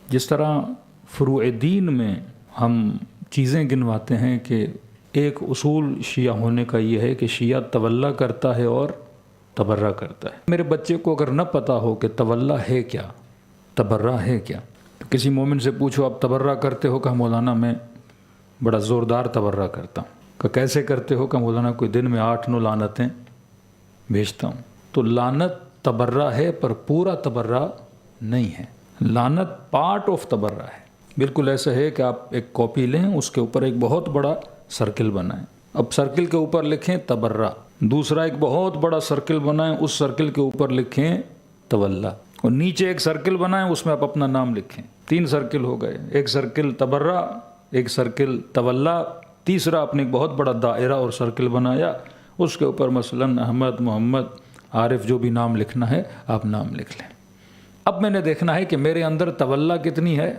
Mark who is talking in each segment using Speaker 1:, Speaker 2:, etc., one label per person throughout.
Speaker 1: جس طرح فروع دین میں ہم چیزیں گنواتے ہیں کہ ایک اصول شیعہ ہونے کا یہ ہے کہ شیعہ تولا کرتا ہے اور تبرہ کرتا ہے۔ میرے بچے کو اگر نہ پتہ ہو کہ تولا ہے کیا، تبرہ ہے کیا، تو کسی مومن سے پوچھو آپ تبرہ کرتے ہو؟ کہ مولانا میں بڑا زوردار تبرہ کرتا ہوں۔ کہ کیسے کرتے ہو؟ کہ مولانا کوئی دن میں 8-9 لعنتیں بھیجتا ہوں۔ تو لعنت تبرہ ہے پر پورا تبرہ نہیں ہے۔ لعنت پارٹ آف تبرہ ہے۔ بالکل ایسا ہے کہ آپ ایک کاپی لیں، اس کے اوپر ایک بہت بڑا سرکل بنائیں، اب سرکل کے اوپر لکھیں تبرہ، دوسرا ایک بہت بڑا سرکل بنائیں، اس سرکل کے اوپر لکھیں تولا، اور نیچے ایک سرکل بنائیں، اس میں آپ اپنا نام لکھیں۔ 3 سرکل ہو گئے، ایک سرکل تبرہ، ایک سرکل تولا، تیسرا آپ نے ایک بہت بڑا دائرہ اور سرکل بنایا، اس کے اوپر مثلاً احمد، محمد، عارف جو بھی نام لکھنا ہے آپ نام لکھ لیں۔ اب میں نے دیکھنا ہے کہ میرے اندر تولا کتنی ہے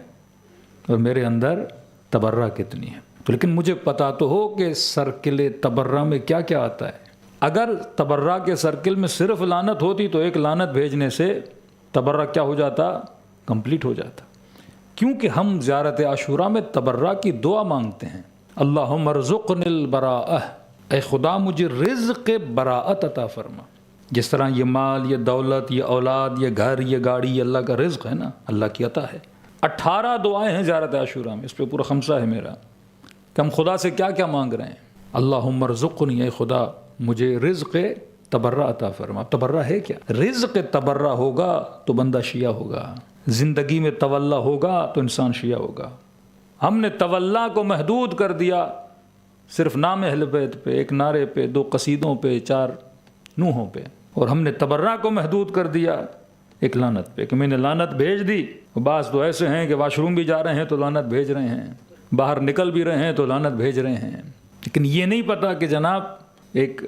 Speaker 1: اور میرے اندر تبرہ کتنی ہے۔ تو لیکن مجھے پتا تو ہو کہ سرکل تبرہ میں کیا کیا آتا ہے۔ اگر تبرہ کے سرکل میں صرف لعنت ہوتی تو ایک لعنت بھیجنے سے تبرہ کیا ہو جاتا؟ کمپلیٹ ہو جاتا۔ کیونکہ ہم زیارت عاشوراء میں تبرہ کی دعا مانگتے ہیں، اللہم ارزقنی البراءہ، اے خدا مجھے رزق براءت عطا فرما۔ جس طرح یہ مال، یہ دولت، یہ اولاد، یہ گھر، یہ گاڑی، یہ اللہ کا رزق ہے نا، اللہ کی عطا ہے۔ 18 دعائیں ہیں زیارت عاشوراء میں، اس پہ پورا خمسہ ہے میرا کہ ہم خدا سے کیا کیا مانگ رہے ہیں۔ اللہم ارزقنی، اے خدا مجھے رزق تبرہ عطا فرما۔ تبرہ ہے کیا؟ رزق تبرہ ہوگا تو بندہ شیعہ ہوگا، زندگی میں تولا ہوگا تو انسان شیعہ ہوگا۔ ہم نے تولا کو محدود کر دیا صرف نام اہل بیت پہ، ایک نعرے پہ، 2 قصیدوں پہ، 4 نوحوں پہ، اور ہم نے تبرہ کو محدود کر دیا ایک لعنت پہ کہ میں نے لعنت بھیج دی۔ بعض تو ایسے ہیں کہ واش روم بھی جا رہے ہیں تو لعنت بھیج رہے ہیں، باہر نکل بھی رہے ہیں تو لعنت بھیج رہے ہیں، لیکن یہ نہیں پتا کہ جناب ایک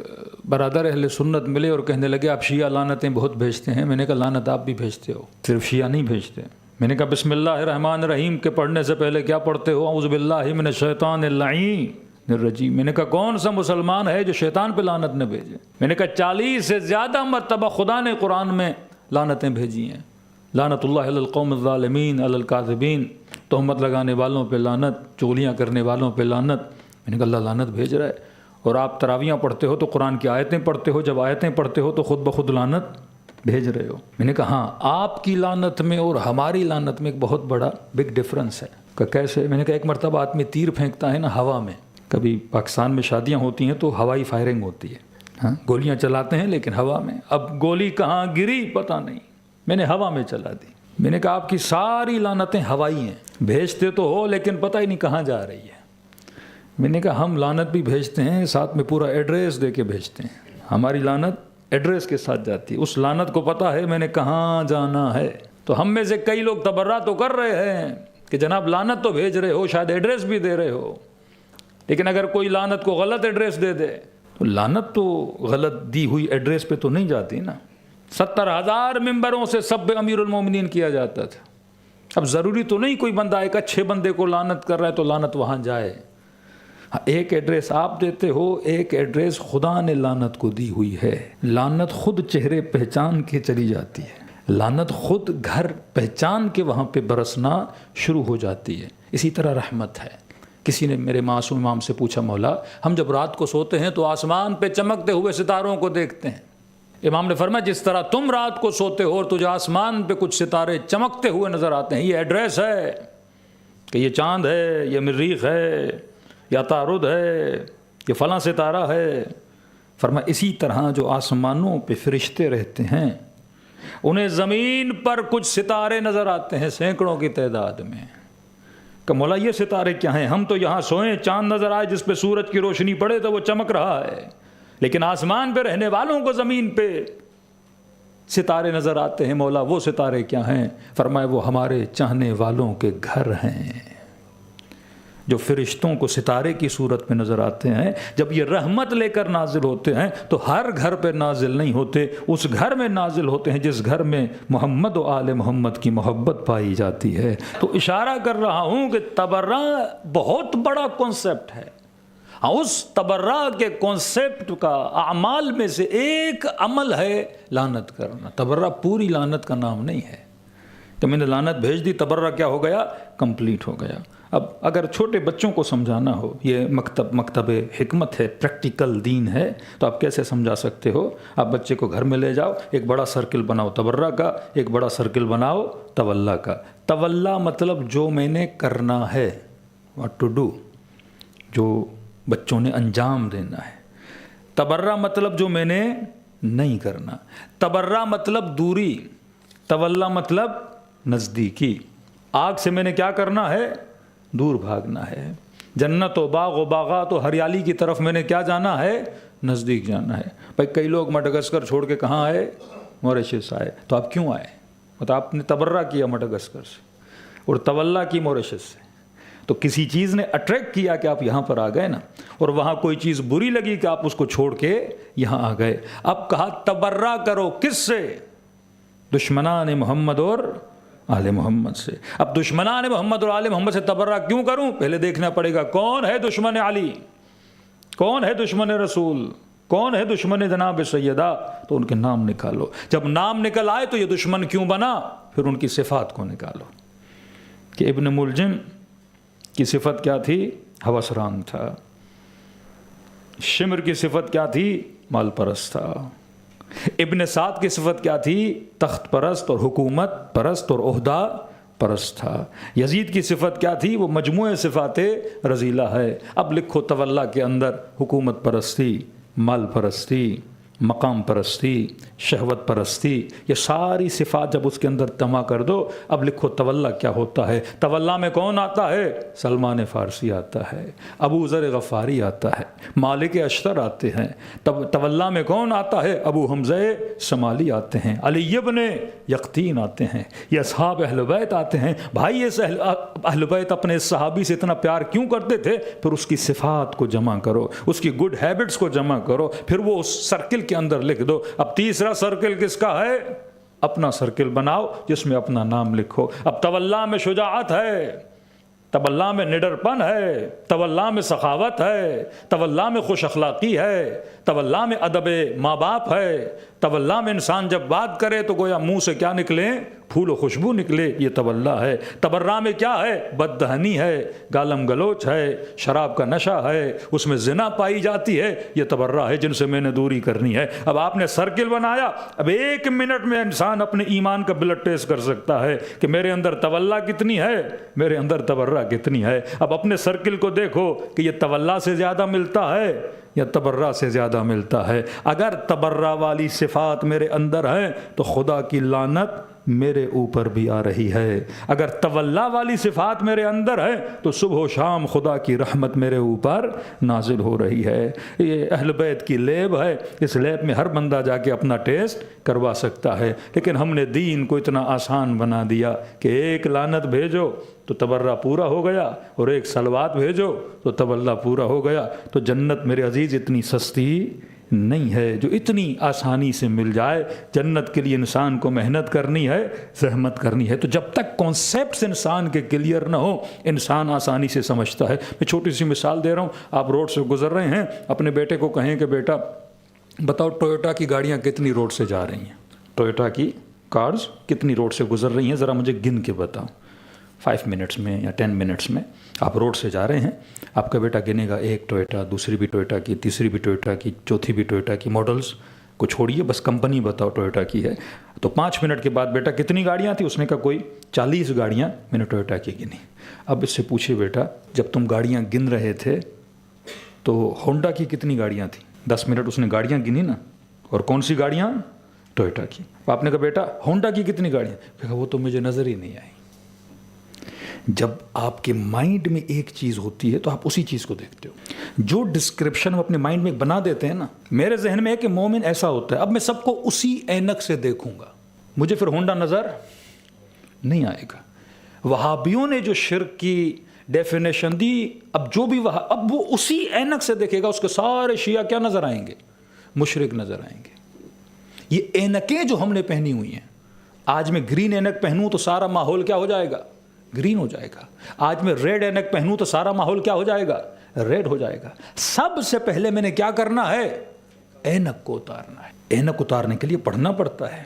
Speaker 1: برادر اہل سنت ملے اور کہنے لگے آپ شیعہ لعنتیں بہت بھیجتے ہیں۔ میں نے کہا لعنت آپ بھی بھیجتے ہو، صرف شیعہ نہیں بھیجتے۔ میں نے کہا بسم اللہ الرحمن الرحیم کے پڑھنے سے پہلے کیا پڑھتے ہو؟ اعوذ باللہ من الشیطان اللعین الرجیم۔ میں نے کہا کون سا مسلمان ہے جو شیطان پہ لعنت نہ بھیجے؟ میں نے کہا 40 سے زیادہ مرتبہ خدا نے قرآن میں لعنتیں بھیجی ہیں۔ لعنت اللہ علی القوم الظالمین علی الکاذبین، تہمت لگانے والوں پہ لعنت، چغلیاں کرنے والوں پہ لعنت۔ میں نے کہا اللہ لعنت بھیج رہا ہے۔ اور آپ تراویحاں پڑھتے ہو تو قرآن کی آیتیں پڑھتے ہو، جب آیتیں پڑھتے ہو تو خود بخود لعنت بھیج رہے ہو۔ میں نے کہا ہاں، آپ کی لعنت میں اور ہماری لعنت میں ایک بہت بڑا بگ ڈفرنس ہے۔ کہ کیسے؟ میں نے کہا ایک مرتبہ آدمی تیر پھینکتا ہے نا ہوا میں، کبھی پاکستان میں شادیاں ہوتی ہیں تو ہوائی فائرنگ ہوتی ہے، ہاں گولیاں چلاتے ہیں لیکن ہوا میں، اب گولی کہاں گری پتہ نہیں، میں نے ہوا میں چلا دی۔ میں نے کہا آپ کی ساری لعنتیں ہوائی ہیں، بھیجتے تو ہو لیکن پتہ ہی نہیں کہاں جا رہی ہے۔ میں نے کہا ہم لعنت بھی بھیجتے ہیں، ساتھ میں پورا ایڈریس دے کے بھیجتے ہیں، ہماری لعنت ایڈریس کے ساتھ جاتی ہے، اس لعنت کو پتہ ہے میں نے کہاں جانا ہے۔ تو ہم میں سے کئی لوگ تبرہ تو کر رہے ہیں کہ جناب لعنت تو بھیج رہے ہو، شاید ایڈریس بھی دے رہے ہو، لیکن اگر کوئی لعنت کو غلط ایڈریس دے دے تو لعنت تو غلط دی ہوئی ایڈریس پہ تو نہیں جاتی نا۔ 70,000 ممبروں سے سب امیر المومنین کیا جاتا تھا۔ اب ضروری تو نہیں کوئی بندہ ایک اچھے بندے کو لعنت کر رہا ہے تو لعنت وہاں جائے۔ ایک ایڈریس آپ دیتے ہو، ایک ایڈریس خدا نے لعنت کو دی ہوئی ہے۔ لعنت خود چہرے پہچان کے چلی جاتی ہے، لعنت خود گھر پہچان کے وہاں پہ برسنا شروع ہو جاتی ہے۔ اسی طرح رحمت ہے۔ کسی نے میرے معصوم امام سے پوچھا مولا ہم جب رات کو سوتے ہیں تو آسمان پہ چمکتے ہوئے ستاروں کو دیکھتے ہیں۔ امام نے فرمایا جس طرح تم رات کو سوتے ہو اور تجھے آسمان پہ کچھ ستارے چمکتے ہوئے نظر آتے ہیں، یہ ایڈریس ہے کہ یہ چاند ہے، یہ مریخ ہے، یا عطارد ہے، یہ فلاں ستارہ ہے۔ فرمایا اسی طرح جو آسمانوں پہ فرشتے رہتے ہیں انہیں زمین پر کچھ ستارے نظر آتے ہیں سینکڑوں کی تعداد میں۔ کہ مولا یہ ستارے کیا ہیں؟ ہم تو یہاں سوئیں چاند نظر آئے جس پہ سورج کی روشنی پڑے تو وہ چمک رہا ہے، لیکن آسمان پہ رہنے والوں کو زمین پہ ستارے نظر آتے ہیں، مولا وہ ستارے کیا ہیں؟ فرمایا وہ ہمارے چاہنے والوں کے گھر ہیں۔ جو فرشتوں کو ستارے کی صورت میں نظر آتے ہیں، جب یہ رحمت لے کر نازل ہوتے ہیں تو ہر گھر پہ نازل نہیں ہوتے، اس گھر میں نازل ہوتے ہیں جس گھر میں محمد و آل محمد کی محبت پائی جاتی ہے۔ تو اشارہ کر رہا ہوں کہ تبرہ بہت بڑا کنسپٹ ہے۔ اس تبرہ کے کنسپٹ کا اعمال میں سے ایک عمل ہے لعنت کرنا۔ تبرہ پوری لعنت کا نام نہیں ہے تو میں نے لعنت بھیج دی، تبرہ کیا ہو گیا؟ کمپلیٹ ہو گیا۔ اب اگر چھوٹے بچوں کو سمجھانا ہو، یہ مکتب حکمت ہے، پریکٹیکل دین ہے، تو آپ کیسے سمجھا سکتے ہو؟ آپ بچے کو گھر میں لے جاؤ، ایک بڑا سرکل بناؤ تبرہ کا، ایک بڑا سرکل بناؤ تولا کا۔ تولا مطلب جو میں نے کرنا ہے، واٹ ٹو ڈو، جو بچوں نے انجام دینا ہے۔ تبرہ مطلب جو میں نے نہیں کرنا۔ تبرہ مطلب دوری، تولا مطلب نزدیکی۔ آگ سے میں نے کیا کرنا ہے؟ دور بھاگنا ہے۔ جنت و باغ و باغات و ہریالی کی طرف میں نے کیا جانا ہے؟ نزدیک جانا ہے۔ بھائی کئی لوگ مڈغسکر چھوڑ کے کہاں آئے؟ موریشس آئے۔ تو آپ کیوں آئے؟ مطلب آپ نے تبرہ کیا مڈغسکر سے اور تولا کی موریشس سے، تو کسی چیز نے اٹریکٹ کیا کہ آپ یہاں پر آ گئے نا، اور وہاں کوئی چیز بری لگی کہ آپ اس کو چھوڑ کے یہاں آ گئے۔ اب کہا تبرہ کرو، کس سے؟ دشمنان محمد اور آل محمد سے۔ اب دشمنان محمد اور آل محمد سے تبرہ کیوں کروں؟ پہلے دیکھنا پڑے گا کون ہے دشمن علی، کون ہے دشمن رسول، کون ہے دشمن جناب سیدہ، تو ان کے نام نکالو۔ جب نام نکل آئے تو یہ دشمن کیوں بنا، پھر ان کی صفات کو نکالو۔ کہ ابن ملجم کی صفت کیا تھی؟ ہوسران تھا۔ شمر کی صفت کیا تھی؟ مال پرست تھا۔ ابن سعد کی صفت کیا تھی؟ تخت پرست اور حکومت پرست اور عہدہ پرست تھا۔ یزید کی صفت کیا تھی؟ وہ مجموعہ صفات رذیلہ ہے۔ اب لکھو تولا کے اندر حکومت پرستی، مال پرستی، مقام پرستی، شہوت پرستی، یہ ساری صفات جب اس کے اندر جمع کر دو، اب لکھو تولا کیا ہوتا ہے۔ تولا میں کون آتا ہے؟ سلمان فارسی آتا ہے، ابو ذر غفاری آتا ہے، مالک اشتر آتے ہیں۔ تولا میں کون آتا ہے؟ ابو حمزہ شمالی آتے ہیں، علی ابن یقطین آتے ہیں، یہ اصحاب اہل بیت آتے ہیں۔ بھائی یہ اہل بیت اپنے صحابی سے اتنا پیار کیوں کرتے تھے؟ پھر اس کی صفات کو جمع کرو، اس کی گڈ ہیبٹس کو جمع کرو، پھر وہ اس سرکل کے اندر لکھ دو۔ اب تیسرا سرکل کس کا ہے؟ اپنا سرکل بناؤ جس میں اپنا نام لکھو۔ اب تولا میں شجاعت ہے، تولا میں نڈر پن ہے، تولا میں سخاوت ہے، تولا میں خوش اخلاقی ہے، تولا میں ادب ماں باپ ہے، تولا میں انسان جب بات کرے تو گویا منہ سے کیا نکلے؟ پھول و خوشبو نکلے، یہ تولا ہے۔ تبرہ میں کیا ہے؟ بددہنی ہے، گالم گلوچ ہے، شراب کا نشہ ہے، اس میں زنا پائی جاتی ہے، یہ تبرہ ہے جن سے میں نے دوری کرنی ہے۔ اب آپ نے سرکل بنایا، اب 1 منٹ میں انسان اپنے ایمان کا بلڈ ٹیسٹ کر سکتا ہے کہ میرے اندر تولا کتنی ہے، میرے اندر تبرہ کتنی ہے۔ اب اپنے سرکل کو دیکھو کہ یہ تولا سے زیادہ ملتا ہے یا تبرہ سے زیادہ ملتا ہے۔ اگر تبرہ والی صفات میرے اندر ہیں تو خدا کی لعنت میرے اوپر بھی آ رہی ہے۔ اگر تولا والی صفات میرے اندر ہے تو صبح و شام خدا کی رحمت میرے اوپر نازل ہو رہی ہے۔ یہ اہل بیت کی لیب ہے، اس لیب میں ہر بندہ جا کے اپنا ٹیسٹ کروا سکتا ہے، لیکن ہم نے دین کو اتنا آسان بنا دیا کہ ایک لعنت بھیجو تو تبرہ پورا ہو گیا، اور ایک صلوات بھیجو تو تولا پورا ہو گیا۔ تو جنت میرے عزیز اتنی سستی نہیں ہے جو اتنی آسانی سے مل جائے۔ جنت کے لیے انسان کو محنت کرنی ہے، زحمت کرنی ہے۔ تو جب تک کانسیپٹس انسان کے کلیئر نہ ہو، انسان آسانی سے سمجھتا ہے۔ میں چھوٹی سی مثال دے رہا ہوں، آپ روڈ سے گزر رہے ہیں، اپنے بیٹے کو کہیں کہ بیٹا بتاؤ ٹویوٹا کی گاڑیاں کتنی روڈ سے جا رہی ہیں، ٹویوٹا کی کارز کتنی روڈ سے گزر رہی ہیں، ذرا مجھے گن کے بتاؤ۔ 5 منٹس میں یا 10 منٹس میں آپ روڈ سے جا رہے ہیں، آپ کا بیٹا گنے گا، ایک ٹویوٹا، دوسری بھی ٹویوٹا کی، تیسری بھی ٹویوٹا کی، چوتھی بھی ٹویوٹا کی، ماڈلز کو چھوڑیے بس کمپنی بتاؤ ٹویوٹا کی ہے۔ تو 5 منٹ کے بعد بیٹا کتنی گاڑیاں تھیں؟ اس نے کہا کوئی 40 گاڑیاں میں نے ٹویوٹا کی گنی۔ اب اس سے پوچھے بیٹا جب تم گاڑیاں گن رہے تھے تو ہونڈا کی کتنی گاڑیاں تھیں؟ 10 منٹ اس نے گاڑیاں گنی نا، اور کون سی گاڑیاں؟ ٹویوٹا کی۔ آپ نے کہا بیٹا ہونڈا کی کتنی گاڑیاں؟ کہا وہ تو مجھے نظر ہی نہیں آئی۔ جب آپ کے مائنڈ میں ایک چیز ہوتی ہے تو آپ اسی چیز کو دیکھتے ہو۔ جو ڈسکرپشن ہم اپنے مائنڈ میں بنا دیتے ہیں نا، میرے ذہن میں ہے کہ مومن ایسا ہوتا ہے، اب میں سب کو اسی اینک سے دیکھوں گا، مجھے پھر ہونڈا نظر نہیں آئے گا۔ وہابیوں نے جو شرک کی ڈیفینیشن دی، اب جو بھی اب وہ اسی اینک سے دیکھے گا، اس کے سارے شیعہ کیا نظر آئیں گے؟ مشرک نظر آئیں گے۔ یہ اینکیں جو ہم نے پہنی ہوئی ہیں، آج میں گرین اینک پہنوں تو سارا ماحول کیا ہو جائے گا؟ گرین ہو جائے گا۔ آج میں ریڈ اینک پہنوں تو سارا ماحول کیا ہو جائے گا؟ ریڈ ہو جائے گا۔ سب سے پہلے میں نے کیا کرنا ہے؟ اینک کو اتارنا ہے۔ اینک اتارنے کے لیے پڑھنا پڑتا ہے،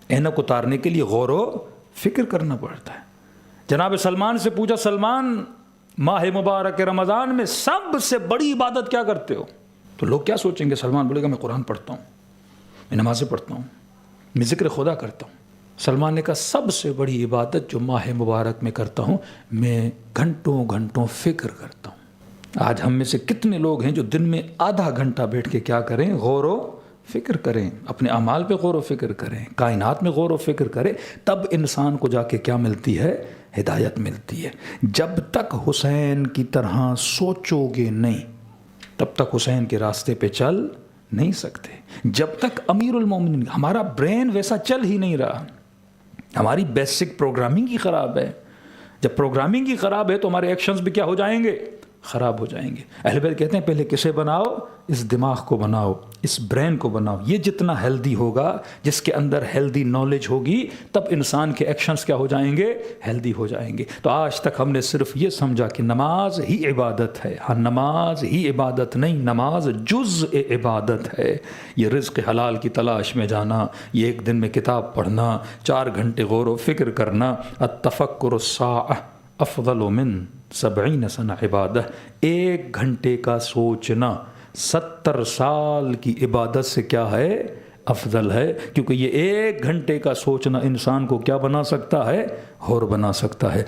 Speaker 1: اینک اتارنے کے لیے غور و فکر کرنا پڑتا ہے. جناب سلمان سے پوچھا سلمان ماہ مبارک رمضان میں سب سے بڑی عبادت کیا کرتے ہو؟ تو لوگ کیا سوچیں گے؟ سلمان بولے گا میں قرآن پڑھتا ہوں، میں نمازیں پڑھتا ہوں، میں ذکر خدا کرتا ہوں. سلمان نے کہا سب سے بڑی عبادت جو ماہ مبارک میں کرتا ہوں، میں گھنٹوں گھنٹوں فکر کرتا ہوں. آج ہم میں سے کتنے لوگ ہیں جو دن میں آدھا گھنٹہ بیٹھ کے کیا کریں؟ غور و فکر کریں، اپنے اعمال پہ غور و فکر کریں، کائنات میں غور و فکر کریں. تب انسان کو جا کے کیا ملتی ہے؟ ہدایت ملتی ہے. جب تک حسین کی طرح سوچو گے نہیں تب تک حسین کے راستے پہ چل نہیں سکتے. جب تک امیر المومنین، ہمارا برین ویسا چل ہی نہیں رہا، ہماری بیسک پروگرامنگ ہی خراب ہے. جب پروگرامنگ ہی خراب ہے تو ہمارے ایکشنز بھی کیا ہو جائیں گے؟ خراب ہو جائیں گے. اہل بیت کہتے ہیں پہلے کسے بناؤ؟ اس دماغ کو بناؤ، اس برین کو بناؤ. یہ جتنا ہیلدی ہوگا، جس کے اندر ہیلدی نالج ہوگی، تب انسان کے ایکشنز کیا ہو جائیں گے؟ ہیلدی ہو جائیں گے. تو آج تک ہم نے صرف یہ سمجھا کہ نماز ہی عبادت ہے. ہاں نماز ہی عبادت نہیں، نماز جزء عبادت ہے. یہ رزق حلال کی تلاش میں جانا، یہ ایک دن میں کتاب پڑھنا، 4 گھنٹے غور و فکر کرنا، التفکر الساعہ افضل من 70 سنہ عبادہ. 1 گھنٹے کا سوچنا 70 سال کی عبادت سے کیا ہے؟ افضل ہے. کیونکہ یہ 1 گھنٹے کا سوچنا انسان کو کیا بنا سکتا ہے؟ حور بنا سکتا ہے.